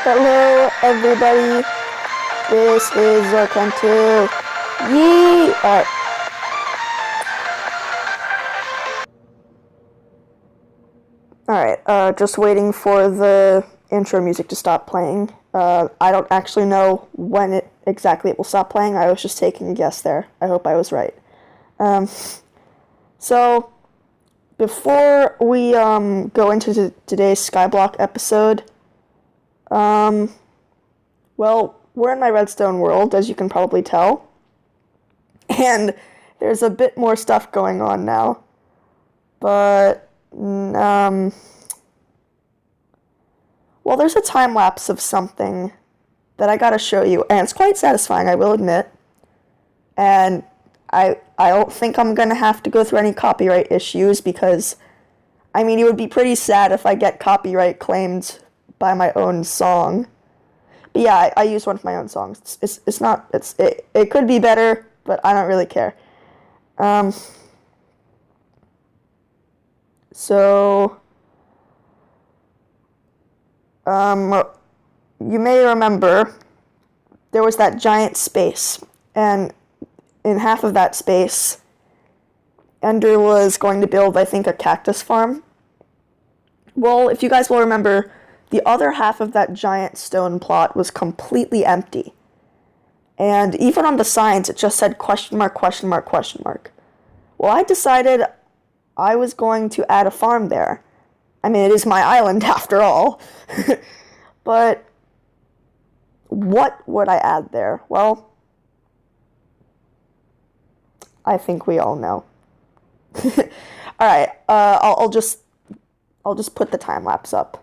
Hello, everybody. This is Xorkent 2. Yee! Alright, just waiting for the intro music to stop playing. I don't actually know when exactly it will stop playing. I was just taking a guess there. I hope I was right. So, before we go into today's Skyblock episode, well, we're in my redstone world, as you can probably tell. And there's a bit more stuff going on now. But, well, there's a time lapse of something that I gotta show you, and it's quite satisfying, I will admit. And I don't think I'm gonna have to go through any copyright issues because, I mean, it would be pretty sad if I get copyright claimed by my own song. But yeah, I use one of my own songs. It could be better, but I don't really care. So, you may remember there was that giant space, and in half of that space, Ender was going to build, I think, a cactus farm. Well, if you guys will remember, the other half of that giant stone plot was completely empty. And even on the signs, it just said question mark, question mark, question mark. Well, I decided I was going to add a farm there. I mean, it is my island after all. But what would I add there? Well, I think we all know. Alright, I'll just put the time lapse up.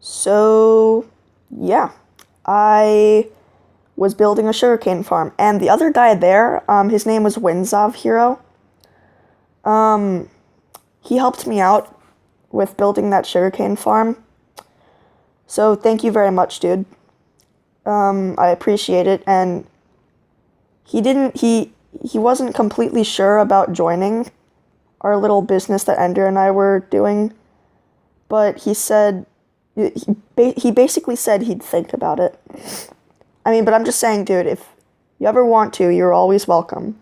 So, yeah, I was building a sugarcane farm, and the other guy there, his name was Winzov Hero. He helped me out with building that sugarcane farm. So thank you very much, dude. I appreciate it, and he wasn't completely sure about joining our little business that Ender and I were doing, but he said, he basically said he'd think about it. I mean, but I'm just saying, dude, if you ever want to, you're always welcome.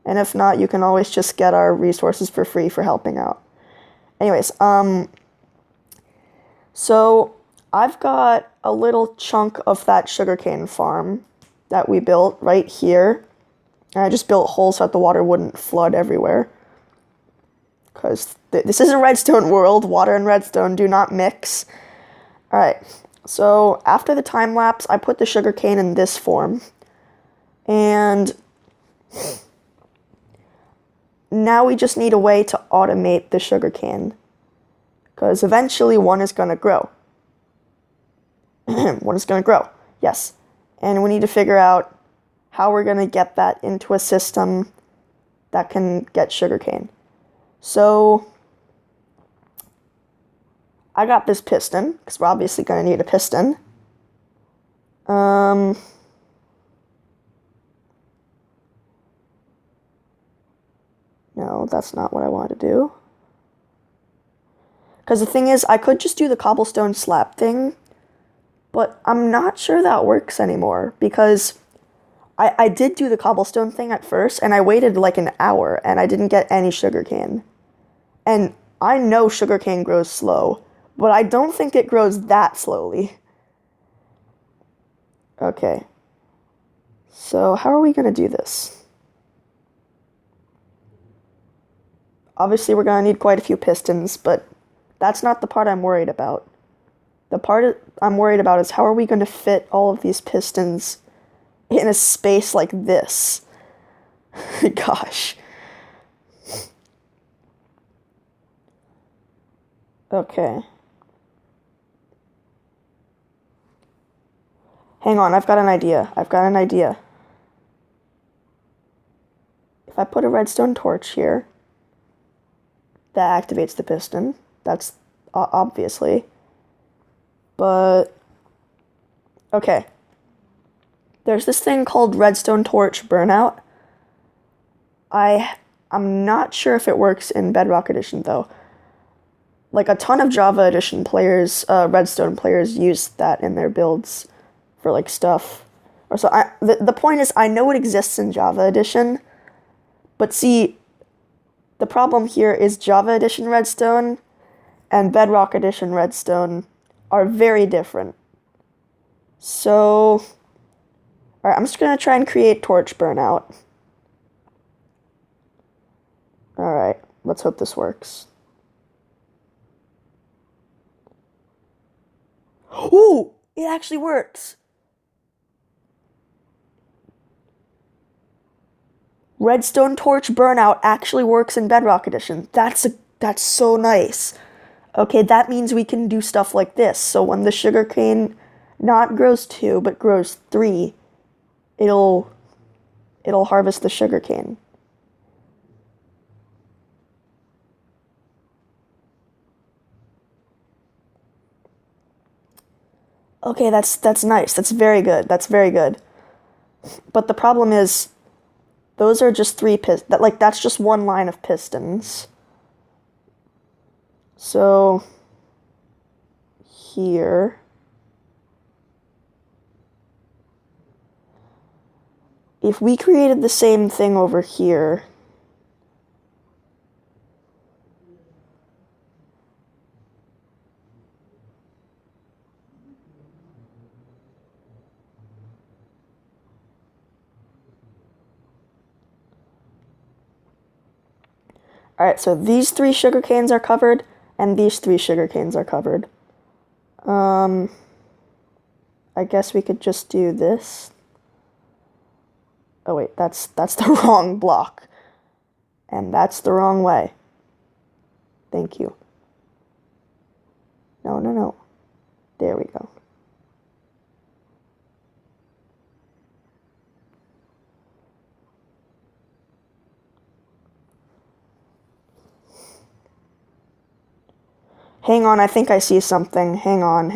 And if not, you can always just get our resources for free for helping out. Anyways, so I've got a little chunk of that sugarcane farm that we built right here. And I just built holes so that the water wouldn't flood everywhere. Because this is a redstone world. Water and redstone do not mix. Alright, so after the time lapse, I put the sugarcane in this form. And now we just need a way to automate the sugarcane. Because eventually one is going to grow. One is going to grow, yes. And we need to figure out how we're going to get that into a system that can get sugarcane. So I got this piston, because we're obviously going to need a piston. No, that's not what I wanted to do. Because the thing is, I could just do the cobblestone slab thing, but I'm not sure that works anymore, because I did do the cobblestone thing at first, and I waited like an hour, and I didn't get any sugarcane. And I know sugarcane grows slow, but I don't think it grows that slowly. Okay. So how are we going to do this? Obviously, we're going to need quite a few pistons, but that's not the part I'm worried about. The part I'm worried about is how are we going to fit all of these pistons in a space like this? Gosh. Okay. Hang on, I've got an idea. If I put a redstone torch here, that activates the piston. That's obviously. But, okay. There's this thing called redstone torch burnout. I'm not sure if it works in Bedrock Edition, though. Like, a ton of Java Edition players, redstone players, use that in their builds for, like, stuff. Or so, the point is, I know it exists in Java Edition, but see, the problem here is Java Edition redstone and Bedrock Edition redstone are very different. So, alright, I'm just going to try and create torch burnout. Alright, let's hope this works. Ooh, it actually works. Redstone torch burnout actually works in Bedrock Edition. That's so nice. Okay, that means we can do stuff like this. So when the sugarcane not grows 2, but grows 3, it'll harvest the sugarcane. Okay, that's nice. That's very good. But the problem is, those are just 3 pistons. That's just one line of pistons. So, here. If we created the same thing over here, alright, so these 3 sugarcanes are covered, and these 3 sugarcanes are covered. I guess we could just do this. Oh wait, that's the wrong block. And that's the wrong way. Thank you. No. There we go. Hang on, I think I see something. Hang on.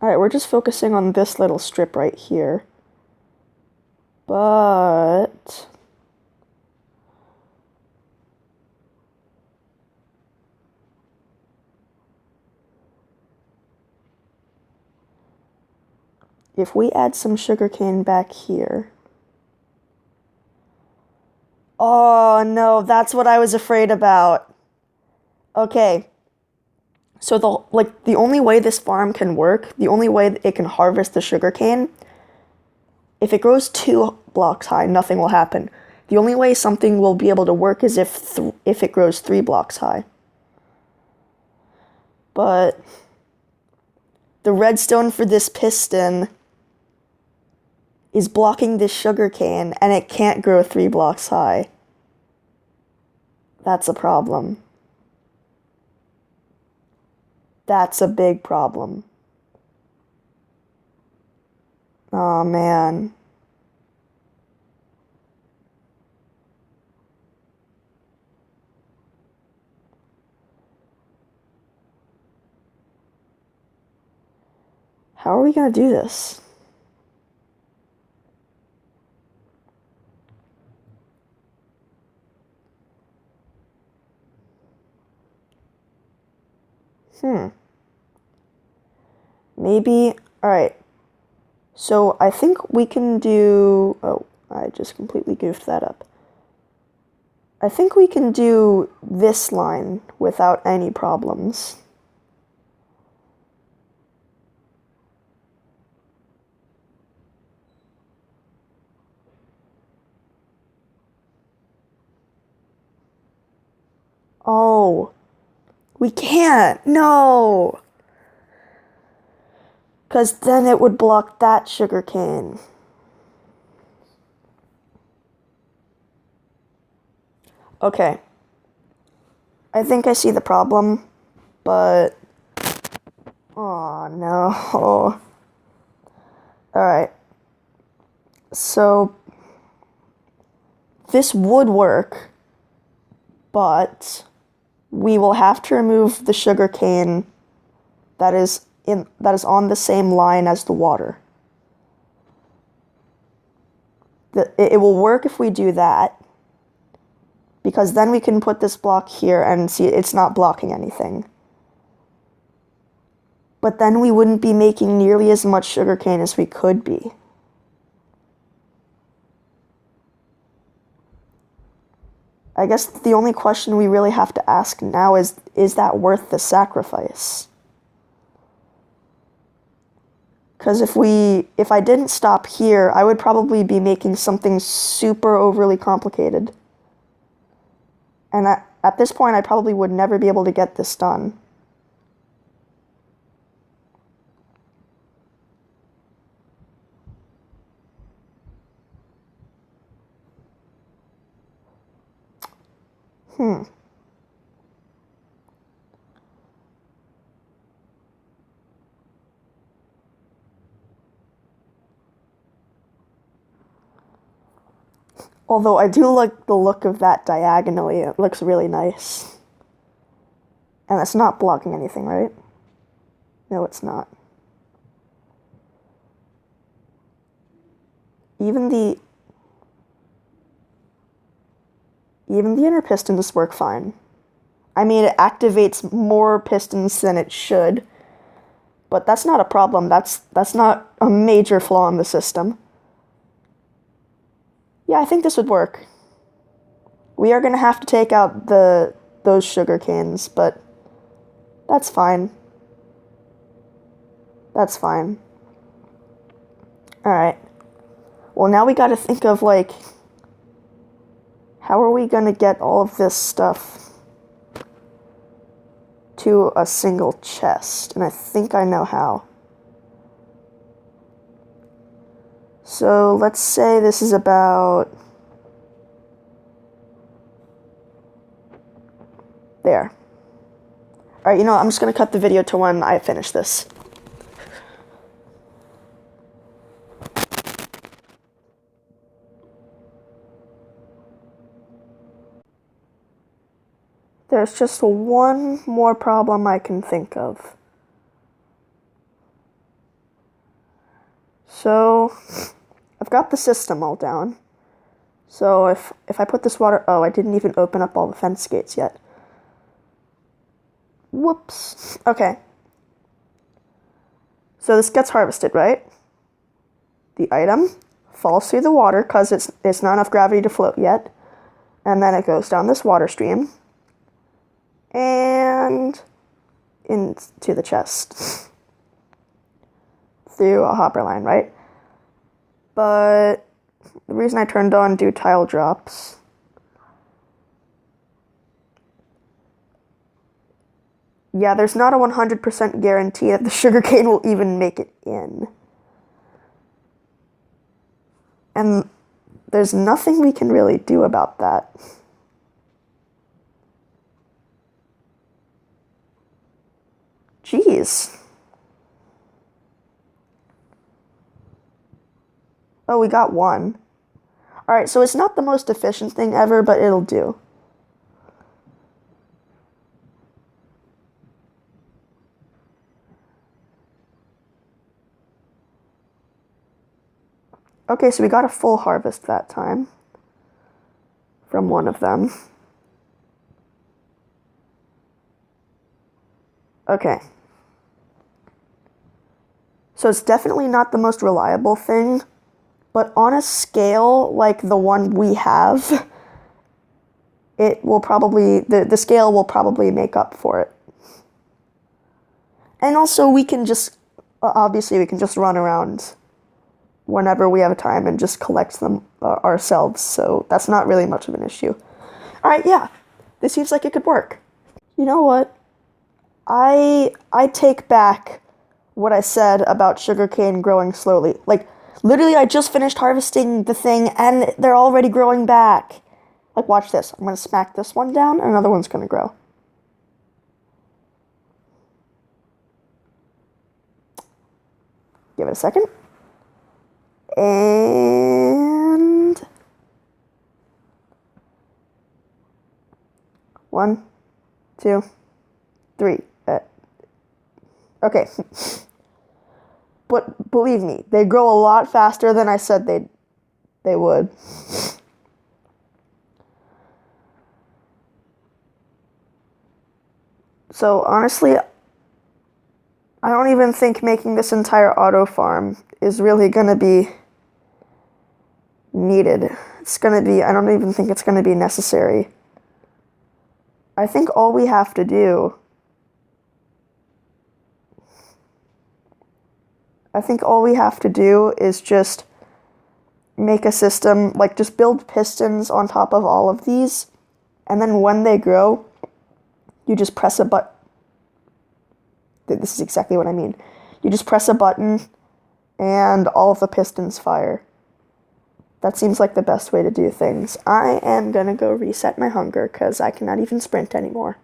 Alright, we're just focusing on this little strip right here. But if we add some sugarcane back here, Oh no, that's what I was afraid about. Okay. So the only way this farm can work, the only way it can harvest the sugarcane, if it grows 2 blocks high, nothing will happen. The only way something will be able to work is if it grows 3 blocks high. But the redstone for this piston is blocking this sugarcane, and it can't grow 3 blocks high. That's a problem. That's a big problem. Oh man. How are we gonna do this? Maybe, alright. So I think we can do, oh, I just completely goofed that up. I think we can do this line without any problems. Oh, we can't, no! Because then it would block that sugarcane. Okay. I think I see the problem, but... Oh, no. Alright. So... this would work, but... we will have to remove the sugarcane that is on the same line as the water. It will work if we do that, because then we can put this block here and see it's not blocking anything. But then we wouldn't be making nearly as much sugarcane as we could be. I guess the only question we really have to ask now is that worth the sacrifice? Because if I didn't stop here, I would probably be making something super overly complicated. And at this point, I probably would never be able to get this done. Although I do like the look of that diagonally. It looks really nice. And it's not blocking anything, right? No, it's not. Even the inner pistons work fine. I mean, it activates more pistons than it should, but that's not a problem. That's not a major flaw in the system. Yeah, I think this would work. We are going to have to take out those sugar canes, but that's fine. That's fine. Alright. Well, now we got to think of, like, how are we going to get all of this stuff to a single chest? And I think I know how. So let's say this is about there. Alright, you know what? I'm just going to cut the video to when I finish this. There's just one more problem I can think of. So, I've got the system all down. So if I put this water... Oh, I didn't even open up all the fence gates yet. Whoops. Okay. So this gets harvested, right? The item falls through the water because it's not enough gravity to float yet. And then it goes down this water stream and into the chest through a hopper line, right? But the reason I turned on do tile drops, yeah, there's not a 100% guarantee that the sugarcane will even make it in. And there's nothing we can really do about that. Jeez. Oh, we got one. Alright, so it's not the most efficient thing ever, but it'll do. Okay, so we got a full harvest that time from one of them. Okay. So it's definitely not the most reliable thing, but on a scale like the one we have, it will probably, the scale will probably make up for it. And also we can just, obviously we can just run around whenever we have time and just collect them ourselves, so that's not really much of an issue. Alright, yeah, this seems like it could work. You know what? I take back what I said about sugarcane growing slowly. Like, literally I just finished harvesting the thing and they're already growing back. Like, watch this. I'm gonna smack this one down and another one's gonna grow. Give it a second. And 1, 2, 3. Okay. But believe me, they grow a lot faster than I said they would. So honestly, I don't even think making this entire auto farm is really gonna be needed. I don't even think it's gonna be necessary. I think all we have to do is just make a system, like just build pistons on top of all of these, and then when they grow, you just press a button. This is exactly what I mean. You just press a button and all of the pistons fire. That seems like the best way to do things. I am gonna go reset my hunger because I cannot even sprint anymore.